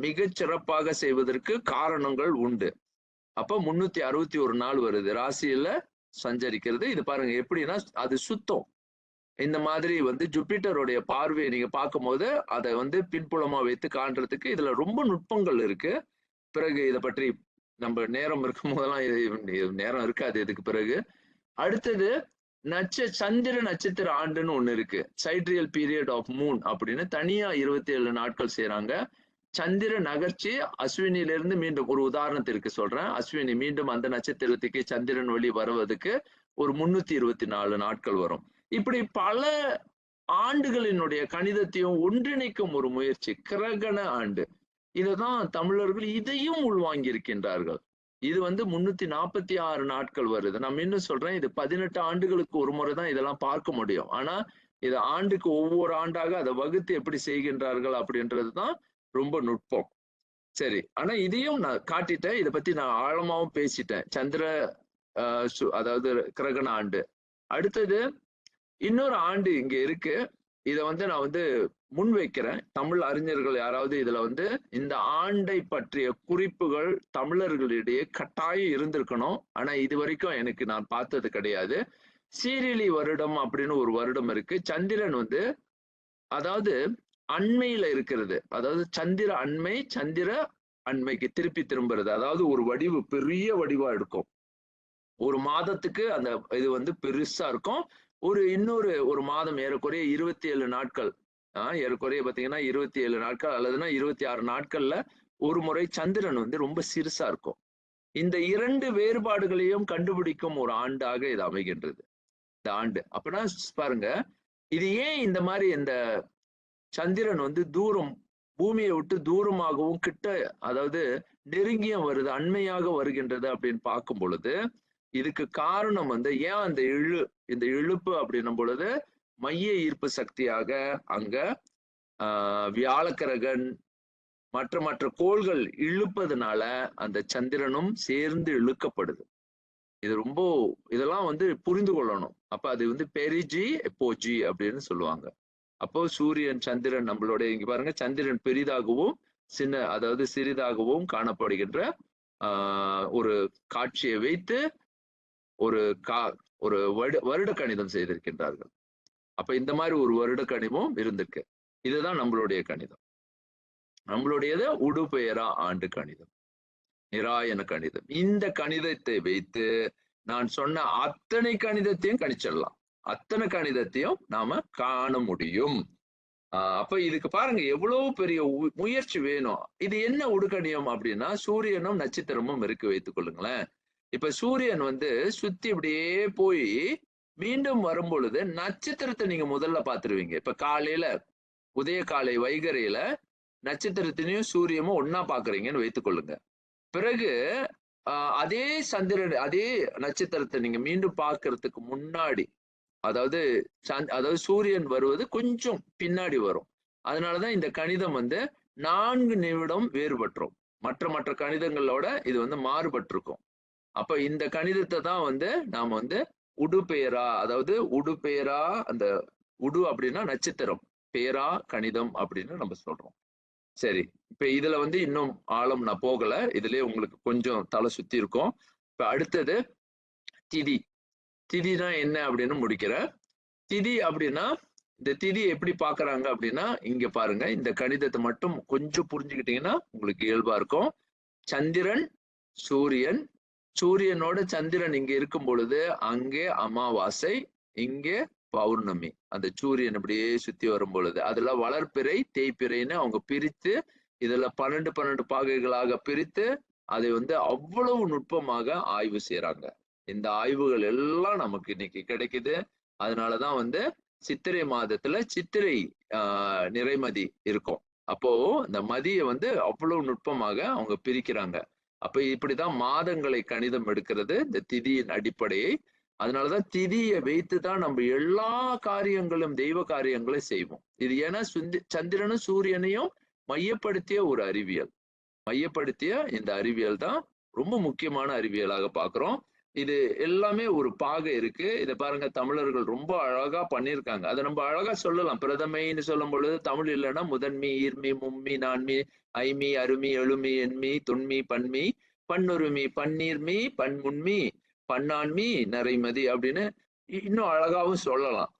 மிகச் சிறப்பாக செய்வதற்கு காரணங்கள் உண்டு. அப்ப 361 நாள் வருது ராசியில சஞ்சரிக்கிறது. இது பாருங்க எப்படின்னா அது சுத்தம். இந்த மாதிரி ஜூபிட்டருடைய பார்வையை நீங்க பார்க்கும்போது அதை பின்புலமா வைத்து காண்றதுக்கு இதுல ரொம்ப நுட்பங்கள் இருக்கு. பிறகு இதை பற்றி நம்ம நேரம் இருக்கும் போதெல்லாம் நேரம் இருக்காது இதுக்கு பிறகு. அடுத்தது சந்திர நட்சத்திர ஆண்டுன்னு ஒண்ணு இருக்கு. சைட்ரியல் பீரியட் ஆஃப் மூன் அப்படின்னு தனியா 27 நாட்கள் செய்யறாங்க. சந்திர நகர்ச்சி அஸ்வினிலிருந்து மீண்டும் ஒரு உதாரணத்திற்கு சொல்றேன். அஸ்வினி மீண்டும் அந்த நட்சத்திரத்துக்கு சந்திரன் வழி வருவதற்கு ஒரு 324 நாட்கள் வரும். இப்படி பல ஆண்டுகளினுடைய கணிதத்தையும் ஒன்றிணைக்கும் ஒரு முயற்சி கிரகண ஆண்டு. இதுதான் தமிழர்கள் இதையும் உள்வாங்கி இருக்கின்றார்கள். இது 346 நாட்கள் வருது. நான் இன்னும் சொல்றேன், இது 18 ஆண்டுகளுக்கு ஒரு முறை தான் இதெல்லாம் பார்க்க முடியும். ஆனா இது ஆண்டுக்கு ஒவ்வொரு ஆண்டாக அதை வகுத்து எப்படி செய்கின்றார்கள் அப்படின்றதுதான் ரொம்ப நுட்பம். சரி, ஆனா இதையும் நான் காட்டிட்டேன். இதை பத்தி நான் ஆழமாவும் பேசிட்டேன். சந்திர அதாவது கிரகண ஆண்டு. அடுத்தது இன்னொரு ஆண்டு இங்க இருக்கு. இதை நான் முன்வைக்கிறேன். தமிழ் அறிஞர்கள் யாராவது இதுல இந்த ஆண்டை பற்றிய குறிப்புகள் தமிழர்களிடையே கட்டாயம் இருந்திருக்கணும். ஆனா இது வரைக்கும் எனக்கு நான் பார்த்தது கிடையாது. சீரிலி வருடம் அப்படின்னு ஒரு வருடம் இருக்கு. சந்திரன் அதாவது அண்மையில இருக்கிறது. அதாவது சந்திர அண்மை சந்திர அண்மைக்கு திருப்பி திரும்புறது. அதாவது ஒரு வடிவு பெரிய வடிவா இருக்கும். ஒரு மாதத்துக்கு அந்த இது பெருசா இருக்கும். இன்னொரு மாதம் ஏறக்குறைய 27 நாட்கள். ஏறக்குறைய பாத்தீங்கன்னா 27 நாட்கள் அல்லதுன்னா 26 நாட்கள்ல ஒரு முறை சந்திரன் ரொம்ப சிறுசா இருக்கும். இந்த 2 வேறுபாடுகளையும் கண்டுபிடிக்கும் ஒரு ஆண்டாக இது அமைகின்றது இந்த ஆண்டு. அப்படின்னா பாருங்க, இது ஏன் இந்த மாதிரி இந்த சந்திரன் தூரம் பூமியை விட்டு தூரமாகவும் கிட்ட அதாவது நெருங்கியும் வருது, அண்மையாக வருகின்றது அப்படின்னு பார்க்கும் பொழுது இதுக்கு காரணம் ஏன் இந்த இழுப்பு அப்படின்னும் பொழுது மைய ஈர்ப்பு சக்தியாக அங்க வியாழக்கிரகன் மற்ற கோள்கள் இழுப்பதுனால அந்த சந்திரனும் சேர்ந்து இழுக்கப்படுது. இது ரொம்ப இதெல்லாம் புரிந்து கொள்ளணும். அப்ப அது பெரிஜி எப்போஜி அப்படின்னு சொல்லுவாங்க. அப்போ சூரியன் சந்திரன் நம்மளோட இங்க பாருங்க, சந்திரன் பெரிதாகவும் அதாவது சிறிதாகவும் காணப்படுகின்ற ஒரு காட்சியை வைத்து ஒரு வருட கணிதம் செய்திருக்கின்றார்கள். அப்ப இந்த மாதிரி ஒரு வருட கணிதமும் இருந்திருக்கு. இதுதான் நம்மளுடைய கணிதம். நம்மளுடையது உடுபெயரா ஆண்டு கணிதம், நிராயன கணிதம். இந்த கணிதத்தை வைத்து நான் சொன்ன அத்தனை கணிதத்தையும் கணிச்சிடலாம். அத்தனை கணிதத்தையும் நாம காண முடியும். அப்ப இதுக்கு பாருங்க எவ்வளவு பெரிய முயற்சி வேணும். இது என்ன உடுகணியம் அப்படின்னா சூரியனும் நட்சத்திரமும் இருக்கு வைத்துக் கொள்ளுங்களேன். இப்ப சூரியன் சுத்தி இப்படியே போய் மீண்டும் வரும் பொழுது நட்சத்திரத்தை நீங்க முதல்ல பாத்துருவீங்க. இப்ப காலையில உதய காலை வைகரையில நட்சத்திரத்தினையும் சூரியமும் ஒன்னா பாக்குறீங்கன்னு வைத்துக் கொள்ளுங்க. பிறகு அதே சந்திரன் அதே நட்சத்திரத்தை நீங்க மீண்டும் பார்க்கறதுக்கு முன்னாடி அதாவது சூரியன் வருவது கொஞ்சம் பின்னாடி வரும். அதனாலதான் இந்த கணிதம் 4 நிமிடம் வேறுபட்டுரும். மற்ற கணிதங்களோட இது மாறுபட்டிருக்கும். அப்ப இந்த கணிதத்தை தான் நாம உடுபெயரா, அதாவது உடுபெயரா, அந்த உடு அப்படின்னா நட்சத்திரம், பேரா கணிதம் அப்படின்னு நம்ம சொல்றோம். சரி, இப்ப இதுல இன்னும் ஆழம் நான் போகல. இதுலயே உங்களுக்கு கொஞ்சம் தலை சுத்தி இருக்கும். இப்ப அடுத்தது திதி. திதினா என்ன அப்படின்னு முடிக்கிறேன். திதி அப்படின்னா இந்த திதி எப்படி பாக்குறாங்க அப்படின்னா இங்க பாருங்க, இந்த கணிதத்தை மட்டும் கொஞ்சம் புரிஞ்சுக்கிட்டீங்கன்னா உங்களுக்கு இயல்பா இருக்கும். சந்திரன் சூரியன், சூரியனோட சந்திரன் இங்க இருக்கும் பொழுது அங்கே அமாவாசை, இங்கே பௌர்ணமி. அந்த சூரியன் இப்படியே சுத்தி வரும் பொழுது அதுல வளர்ப்பிறை தேய்ப்பிறைன்னு அவங்க பிரித்து இதுல 12 பாகைகளாக பிரித்து அதை அவ்வளவு நுட்பமாக ஆய்வு செய்யறாங்க. இந்த ஆய்வுகள் எல்லாம் நமக்கு இன்னைக்கு கிடைக்குது. அதனாலதான் சித்திரை மாதத்துல சித்திரை நிறைமதி இருக்கும். அப்போ இந்த மதியை அவ்வளவு நுட்பமாக அவங்க பிரிக்கிறாங்க. அப்ப இப்படிதான் மாதங்களை கணிதம் எடுக்கிறது, இந்த திதியின் அடிப்படையை. அதனாலதான் திதியை வைத்துதான் நம்ம எல்லா காரியங்களும் தெய்வ காரியங்களை செய்வோம். இது ஏன்னா சந்திரனும் சூரியனையும் மையப்படுத்திய ஒரு அறிவியல். மையப்படுத்திய இந்த அறிவியல் தான் ரொம்ப முக்கியமான அறிவியலாக பார்க்கிறோம். இது எல்லாமே ஒரு பாகை இருக்கு. இத பாருங்க தமிழர்கள் ரொம்ப அழகா பண்ணியிருக்காங்க. அத நம்ம அழகா சொல்லலாம். பிரதமைன்னு சொல்லும் பொழுது தமிழ் இல்லன்னா முதன்மி, ஈர்மி, மும்மி, நான்மி, ஐமி, அருமி, எழுமி, எண்மி, தொன்மி, பன்மி, பன்னுருமி, பன்னீர்மி, பன்முன்மி, பன்னான்மி, நறைமதி அப்படின்னு இன்னும் அழகாவும் சொல்லலாம்.